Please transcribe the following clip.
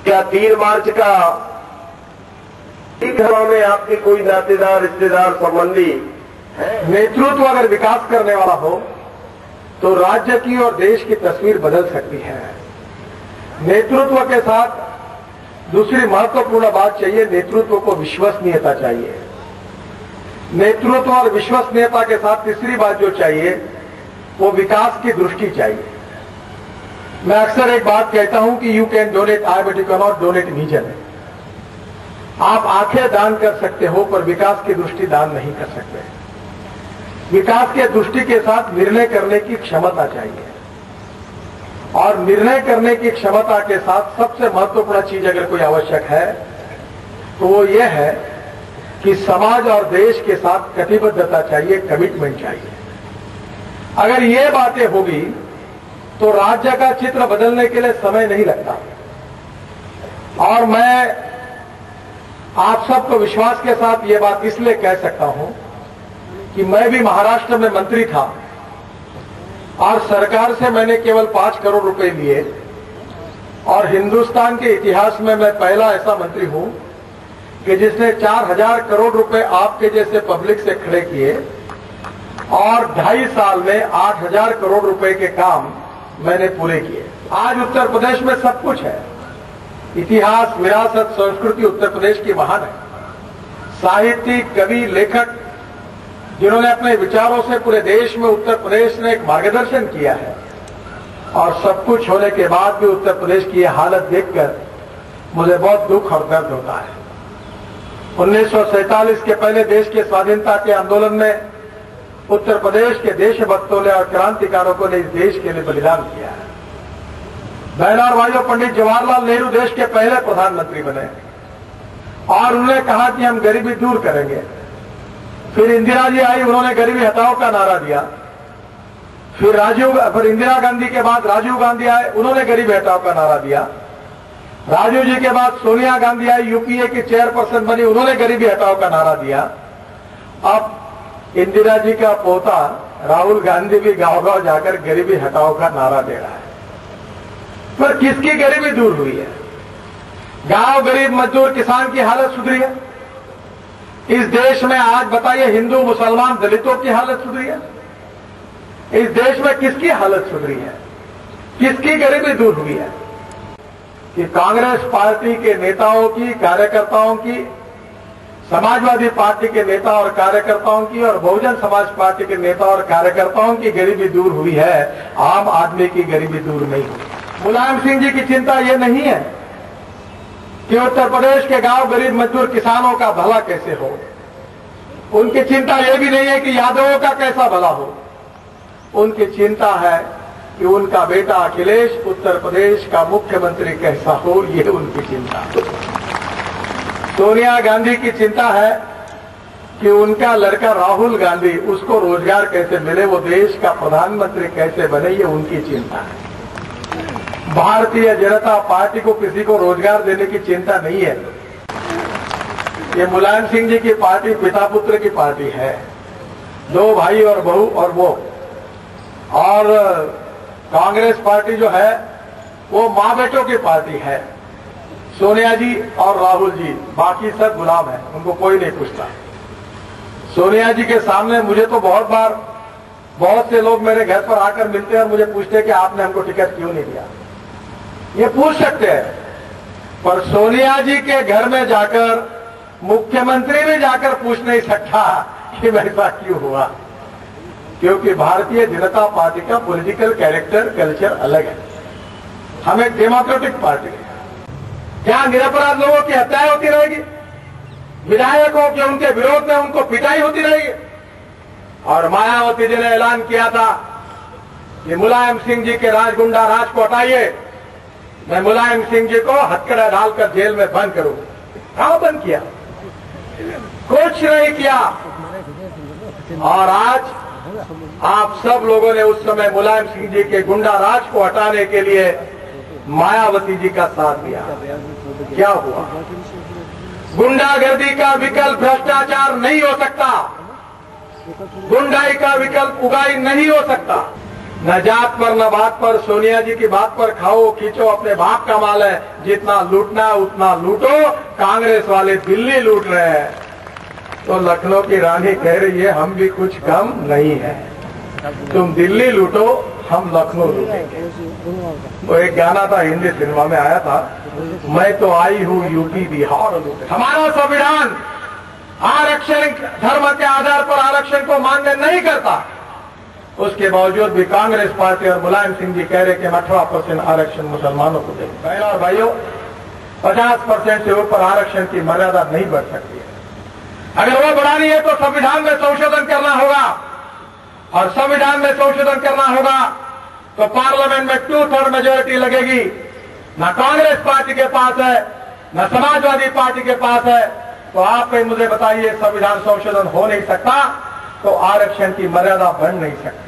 क्या 3 मार्च का में आपके कोई नातेदार, रिश्तेदार, संबंधी है? नेतृत्व अगर विकास करने वाला हो तो राज्य की और देश की तस्वीर बदल सकती है। नेतृत्व के साथ दूसरी महत्वपूर्ण बात चाहिए, नेतृत्व को विश्वसनीयता चाहिए। नेतृत्व और विश्वसनीयता के साथ तीसरी बात जो चाहिए वो विकास की दृष्टि चाहिए। मैं अक्सर एक बात कहता हूं कि you can donate I but you can not donate vision. आप आंखें दान कर सकते हो पर विकास की दृष्टि दान नहीं कर सकते। विकास के दृष्टि के साथ निर्णय करने की क्षमता चाहिए, और निर्णय करने की क्षमता के साथ सबसे महत्वपूर्ण चीज अगर कोई आवश्यक है तो वो ये है कि समाज और देश के साथ कटिबद्धता चाहिए, कमिटमेंट चाहिए। अगर ये बातें होगी तो राज्य का चित्र बदलने के लिए समय नहीं लगता। और मैं आप सबको विश्वास के साथ ये बात इसलिए कह सकता हूं कि मैं भी महाराष्ट्र में मंत्री था और सरकार से मैंने केवल 5 करोड़ रुपए लिए, और हिंदुस्तान के इतिहास में मैं पहला ऐसा मंत्री हूं कि जिसने 4000 करोड़ रुपए आपके जैसे पब्लिक से खड़े किए, और 2.5 साल में 8000 करोड़ रुपए के काम मैंने पूरे किए। आज उत्तर प्रदेश में सब कुछ है, इतिहास, विरासत, संस्कृति उत्तर प्रदेश की महान है। साहित्यिक, कवि, लेखक जिन्होंने अपने विचारों से पूरे देश में उत्तर प्रदेश ने एक मार्गदर्शन किया है, और सब कुछ होने के बाद भी उत्तर प्रदेश की यह हालत देखकर मुझे बहुत दुख और दर्द होता है। 1947 के पहले देश के स्वाधीनता के आंदोलन में उत्तर प्रदेश के देशभक्तों ने और क्रांतिकारों ने इस देश के लिए बलिदान किया है। बहनों और भाइयों, पंडित जवाहरलाल नेहरू देश के पहले प्रधानमंत्री बने और उन्होंने कहा कि हम गरीबी दूर करेंगे। फिर इंदिरा जी आई, उन्होंने गरीबी हटाओ का नारा दिया। फिर इंदिरा गांधी के बाद राजीव गांधी आए, उन्होंने गरीबी हटाओ का नारा दिया। राजीव जी के बाद सोनिया गांधी आई, यूपीए की चेयरपर्सन बनी, उन्होंने गरीबी हटाओ का नारा दिया। अब इंदिरा जी का पोता राहुल गांधी भी गांव-गांव जाकर गरीबी हटाओ का नारा दे रहा है। पर किसकी गरीबी दूर हुई है? गांव गरीब मजदूर किसान की हालत सुधरी है? इस देश में आज बताइए, हिंदू, मुसलमान, दलितों की हालत सुधरी है? इस देश में किसकी हालत सुधरी है? किसकी गरीबी दूर हुई है? कि कांग्रेस पार्टी के नेताओं की, कार्यकर्ताओं की, समाजवादी पार्टी के नेता और कार्यकर्ताओं की, और बहुजन समाज पार्टी के नेता और कार्यकर्ताओं की गरीबी दूर हुई है, आम आदमी की गरीबी दूर नहीं हुई। मुलायम सिंह जी की चिंता ये नहीं है कि उत्तर प्रदेश के गांव गरीब मजदूर किसानों का भला कैसे हो। उनकी चिंता ये भी नहीं है कि यादवों का कैसा भला हो। उनकी चिंता है कि उनका बेटा अखिलेश उत्तर प्रदेश का मुख्यमंत्री कैसा हो, ये उनकी चिंता है। सोनिया गांधी की चिंता है कि उनका लड़का राहुल गांधी, उसको रोजगार कैसे मिले, वो देश का प्रधानमंत्री कैसे बने, ये उनकी चिंता है। भारतीय जनता पार्टी को किसी को रोजगार देने की चिंता नहीं है। ये मुलायम सिंह जी की पार्टी पिता पुत्र की पार्टी है, 2 भाई और बहू और वो। और कांग्रेस पार्टी जो है वो मां बेटों की पार्टी है। सोनिया जी और राहुल जी, बाकी सब गुलाम है, उनको कोई नहीं पूछता। सोनिया जी के सामने मुझे तो बहुत बार बहुत से लोग मेरे घर पर आकर मिलते हैं और मुझे पूछते हैं कि आपने हमको टिकट क्यों नहीं दिया। ये पूछ सकते हैं, पर सोनिया जी के घर में जाकर मुख्यमंत्री भी जाकर पूछ नहीं सकता कि ऐसा क्यों हुआ, क्योंकि भारतीय जनता पार्टी का पॉलिटिकल कैरेक्टर, कल्चर अलग है। हम एक डेमोक्रेटिक पार्टी है। क्या निरपराध लोगों की हत्याएं होती रहेगी? विधायकों के उनके विरोध में उनको पिटाई होती रहेगी? और मायावती जी ने ऐलान किया था कि मुलायम सिंह जी के राजगुंडा राज को हटाइए, मैं मुलायम सिंह जी को हथकड़ा डालकर जेल में बंद करूं। कहां बंद किया? कुछ नहीं किया। और आज आप सब लोगों ने उस समय मुलायम सिंह जी के गुंडा राज को हटाने के लिए मायावती जी का साथ दिया। क्या हुआ? गुंडागर्दी का विकल्प भ्रष्टाचार नहीं हो सकता, गुंडाई का विकल्प उगाई नहीं हो सकता। न जात पर न बात पर, सोनिया जी की बात पर खाओ खींचो, अपने बाप का माल है, जितना लूटना है उतना लूटो, कांग्रेस वाले दिल्ली लूट रहे हैं। तो लखनऊ की रानी कह रही है हम भी कुछ कम नहीं है, तुम दिल्ली लूटो हम लखनऊ लूटेंगे। वो एक गाना था हिंदी सिनेमा में आया था, मैं तो आई हूँ यूपी बिहार लूटे। हमारा संविधान आरक्षण धर्म के आधार पर आरक्षण को मान्य नहीं करता, उसके बावजूद भी कांग्रेस पार्टी और मुलायम सिंह जी कह रहे कि 18% आरक्षण मुसलमानों को दें। पहला और भाइयों, 50% से ऊपर आरक्षण की मर्यादा नहीं बढ़ सकती है। अगर वो बढ़ानी है तो संविधान में संशोधन करना होगा, और संविधान में संशोधन करना होगा तो पार्लियामेंट में 2/3 मेजोरिटी लगेगी। न कांग्रेस पार्टी के पास है, न समाजवादी पार्टी के पास है। तो आप मुझे बताइए, संविधान संशोधन हो नहीं सकता तो आरक्षण की मर्यादा बढ़ नहीं सकती।